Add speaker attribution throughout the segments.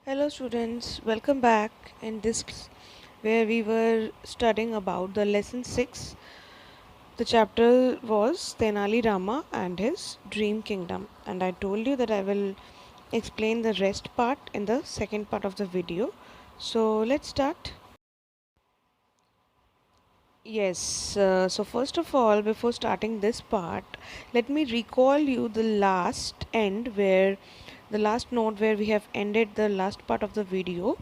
Speaker 1: Hello students, welcome back in this class where we were studying about the lesson 6. The chapter was Tenali Rama and his dream kingdom, and I told you that I will explain the rest part in the second part of the video. So let's start. Yes, so first of all, before starting this part, let me recall you the last end where the last note where we have ended the last part of the video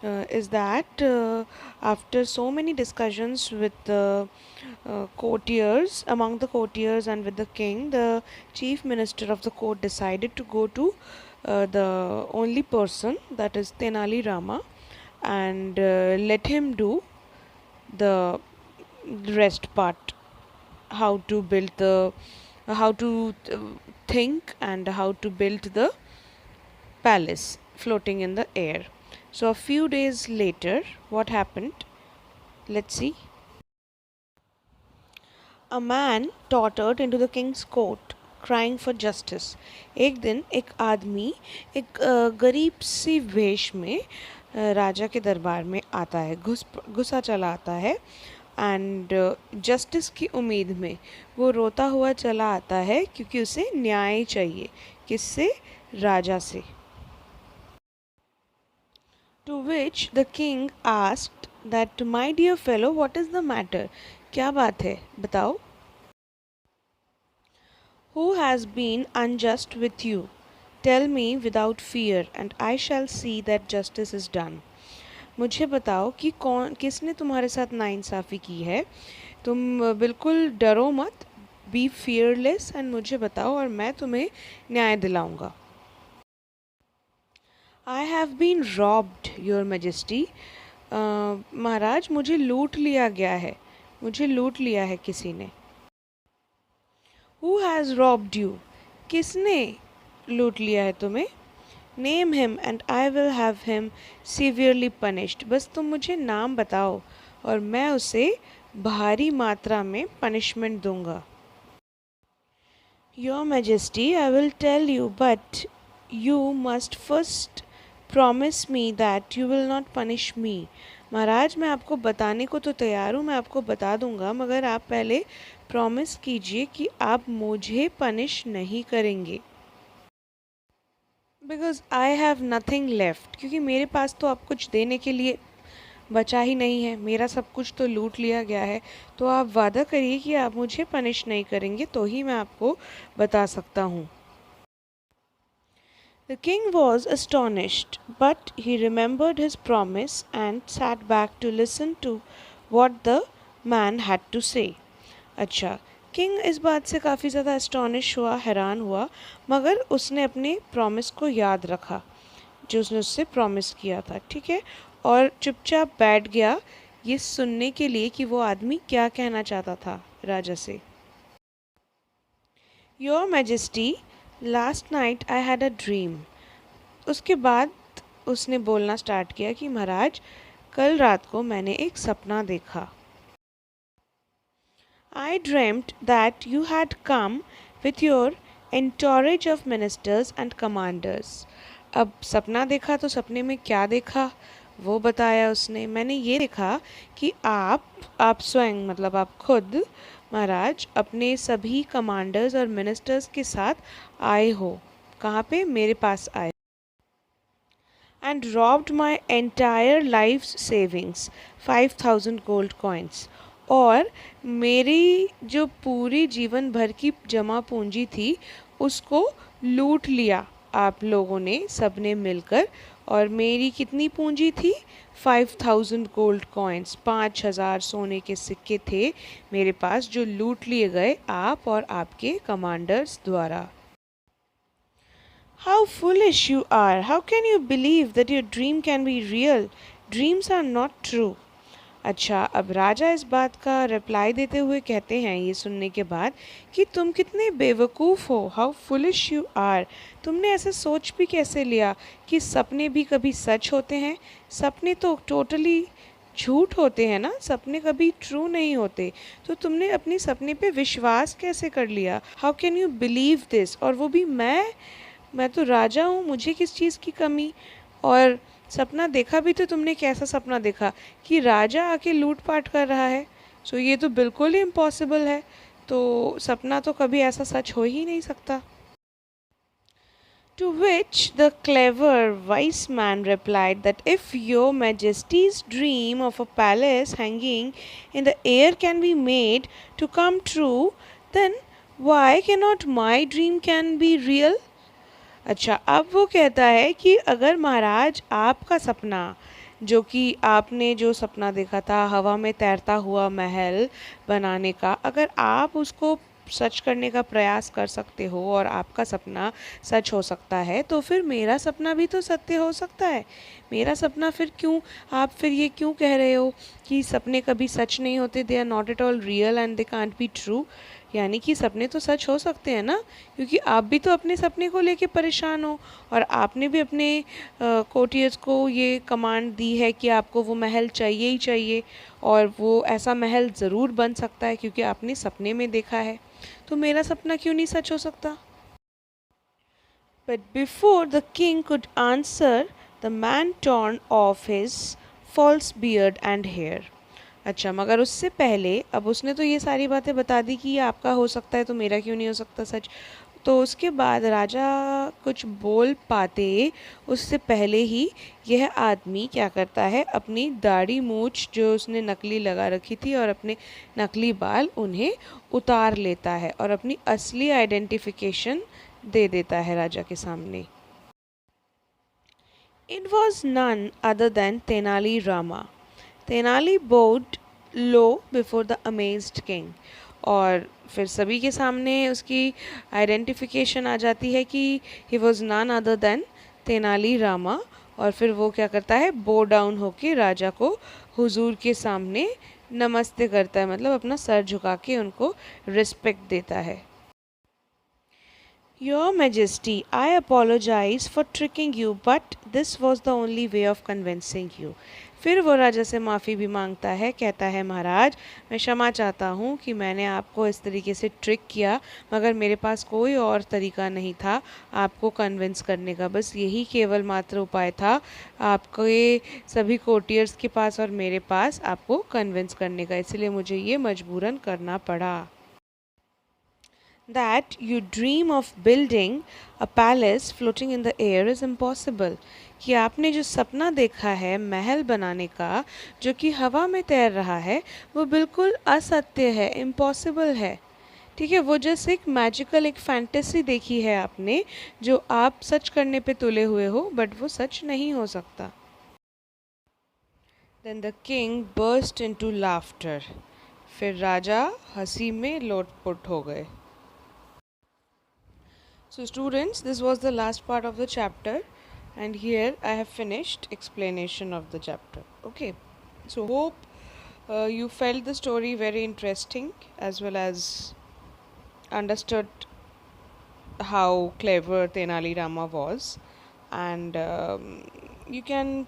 Speaker 1: is that after so many discussions with the courtiers, among the courtiers and with the king, the chief minister of the court decided to go to the only person, that is Tenali Rama, and let him do the rest part, how to build the how to think and how to build the palace floating in the air. So a few days later, what happened? Let's see. A man tottered into the king's court crying for justice. एक दिन एक आदमी एक गरीब सी वेश में राजा के दरबार में आता है, घुसा चला आता है एंड जस्टिस की उम्मीद में वो रोता हुआ चला आता है क्योंकि उसे न्याय चाहिए। किससे? राजा से। To which the king asked that, my dear fellow, what is the matter? क्या बात है? बताओ। Who has been unjust with you? Tell me without fear, and I shall see that justice is done. मुझे बताओ कि कौन किसने तुम्हारे साथ नाइंसाफ़ी की है। तुम बिल्कुल डरो मत, बी फियरलेस, एंड मुझे बताओ और मैं तुम्हें न्याय दिलाऊंगा। I have been robbed your majesty. महाराज, मुझे लूट लिया गया है, मुझे लूट लिया है किसी ने। Who has robbed you? किसने लूट लिया है तुम्हें? Name him and I will have him severely punished. बस तुम मुझे नाम बताओ और मैं उसे भारी मात्रा में पनिशमेंट दूंगा। Your majesty, I will tell you, but you must first promise me that you will not punish me. महाराज, मैं आपको बताने को तो तैयार हूँ, मैं आपको बता दूंगा, मगर आप पहले प्रॉमिस कीजिए कि आप मुझे पनिश नहीं करेंगे। Because I have nothing left, क्योंकि मेरे पास तो अब कुछ देने के लिए बचा ही नहीं है, मेरा सब कुछ तो लूट लिया गया है। तो आप वादा करिए कि आप मुझे पनिश नहीं करेंगे, तो ही मैं आपको बता सकता हूँ। The king was astonished, but he remembered his promise and sat back to listen to what the man had to say. अच्छा, किंग इस बात से काफ़ी ज़्यादा एस्टॉनिश हुआ, हैरान हुआ, मगर उसने अपने प्रॉमिस को याद रखा जो उसने उससे प्रॉमिस किया था, ठीक है, और चुपचाप बैठ गया ये सुनने के लिए कि वो आदमी क्या कहना चाहता था राजा से। Your majesty, last night I had a dream. उसके बाद उसने बोलना स्टार्ट किया कि महाराज, कल रात को मैंने एक सपना देखा। I dreamt that you had come with your entourage of ministers and commanders. अब सपना देखा तो सपने में क्या देखा वो बताया उसने। मैंने ये देखा कि आप स्वयं, मतलब आप खुद महाराज, अपने सभी कमांडर्स और मिनिस्टर्स के साथ आए हो। कहाँ पे? मेरे पास आए। And robbed my entire life's savings, 5,000 gold coins. और मेरी जो पूरी जीवन भर की जमा पूंजी थी उसको लूट लिया आप लोगों ने सबने मिलकर। और मेरी कितनी पूंजी थी? 5,000 गोल्ड कॉइन्स, 5,000 सोने के सिक्के थे मेरे पास, जो लूट लिए गए आप और आपके कमांडर्स द्वारा। How foolish you are! How can you believe that your dream can be real? Dreams are not true. अच्छा, अब राजा इस बात का रिप्लाई देते हुए कहते हैं ये सुनने के बाद कि तुम कितने बेवकूफ़ हो। How foolish you are! तुमने ऐसे सोच भी कैसे लिया कि सपने भी कभी सच होते हैं? सपने तो टोटली झूठ होते हैं ना, सपने कभी ट्रू नहीं होते। तो तुमने अपने सपने पे विश्वास कैसे कर लिया? How can you believe this? और वो भी मैं तो राजा हूँ, मुझे किस चीज़ की कमी? और सपना देखा भी तो तुमने कैसा सपना देखा कि राजा आके लूट-पाट कर रहा है। सो ये तो बिल्कुल ही इम्पॉसिबल है। तो सपना तो कभी ऐसा सच हो ही नहीं सकता। To which the clever wise man replied that if your majesty's dream of a palace hanging in the air can be made to come true, then why cannot my dream can be real? अच्छा, अब वो कहता है कि अगर महाराज आपका सपना, जो कि आपने जो सपना देखा था हवा में तैरता हुआ महल बनाने का, अगर आप उसको सच करने का प्रयास कर सकते हो और आपका सपना सच हो सकता है, तो फिर मेरा सपना भी तो सत्य हो सकता है। मेरा सपना फिर क्यों, आप फिर ये क्यों कह रहे हो कि सपने कभी सच नहीं होते, they are not at all real and they can't be true. यानी कि सपने तो सच हो सकते हैं ना, क्योंकि आप भी तो अपने सपने को लेके परेशान हो और आपने भी अपने कोर्टियर्स को ये कमांड दी है कि आपको वो महल चाहिए ही चाहिए, और वो ऐसा महल ज़रूर बन सकता है क्योंकि आपने सपने में देखा है। तो मेरा सपना क्यों नहीं सच हो सकता? But before the king could answer, the man torn off his false beard and hair. अच्छा, मगर उससे पहले, अब उसने तो ये सारी बातें बता दी कि ये आपका हो सकता है तो मेरा क्यों नहीं हो सकता सच। तो उसके बाद राजा कुछ बोल पाते उससे पहले ही यह आदमी क्या करता है, अपनी दाढ़ी मूछ जो उसने नकली लगा रखी थी और अपने नकली बाल उन्हें उतार लेता है और अपनी असली आइडेंटिफिकेशन दे देता है राजा के सामने। It was none other than Tenali Rama. Tenali bowed low before the amazed king. और फिर सभी के सामने उसकी आइडेंटिफिकेशन आ जाती है कि he was none other than Tenali Rama. और फिर वो क्या करता है, बो डाउन होके राजा को हुजूर के सामने नमस्ते करता है, मतलब अपना सर झुका के उनको रिस्पेक्ट देता है। Your Majesty, I apologize for tricking you, but this was the only way of convincing you. फिर वो राजा से माफ़ी भी मांगता है, कहता है महाराज मैं क्षमा चाहता हूँ कि मैंने आपको इस तरीके से ट्रिक किया, मगर मेरे पास कोई और तरीका नहीं था आपको कन्विंस करने का, बस यही केवल मात्र उपाय था आपके सभी कोर्टियर्स के पास और मेरे पास आपको कन्विंस करने का, इसलिए मुझे ये मजबूरन करना पड़ा। That you dream of building a palace floating in the air is impossible. कि आपने जो सपना देखा है महल बनाने का जो कि हवा में तैर रहा है, वो बिल्कुल असत्य है, इम्पॉसिबल है। ठीक है, वो जस्ट एक मैजिकल, एक फैंटेसी देखी है आपने जो आप सच करने पे तुले हुए हो, बट वो सच नहीं हो सकता। Then the king burst into laughter. फिर राजा हंसी में लोटपोट हो गए। So students, this was the last part of the chapter, and here I have finished explanation of the chapter. Okay, so hope you felt the story very interesting as well as understood how clever Tenali Rama was, and you can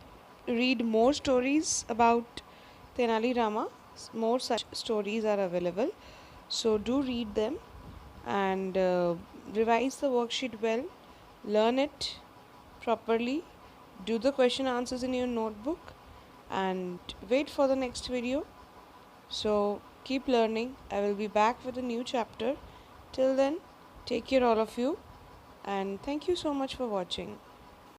Speaker 1: read more stories about Tenali Rama. More such stories are available, so do read them and revise the worksheet well, learn it properly, do the question answers in your notebook, and wait for the next video. So keep learning. I will be back with a new chapter. Till then, take care all of you, and thank you so much for watching.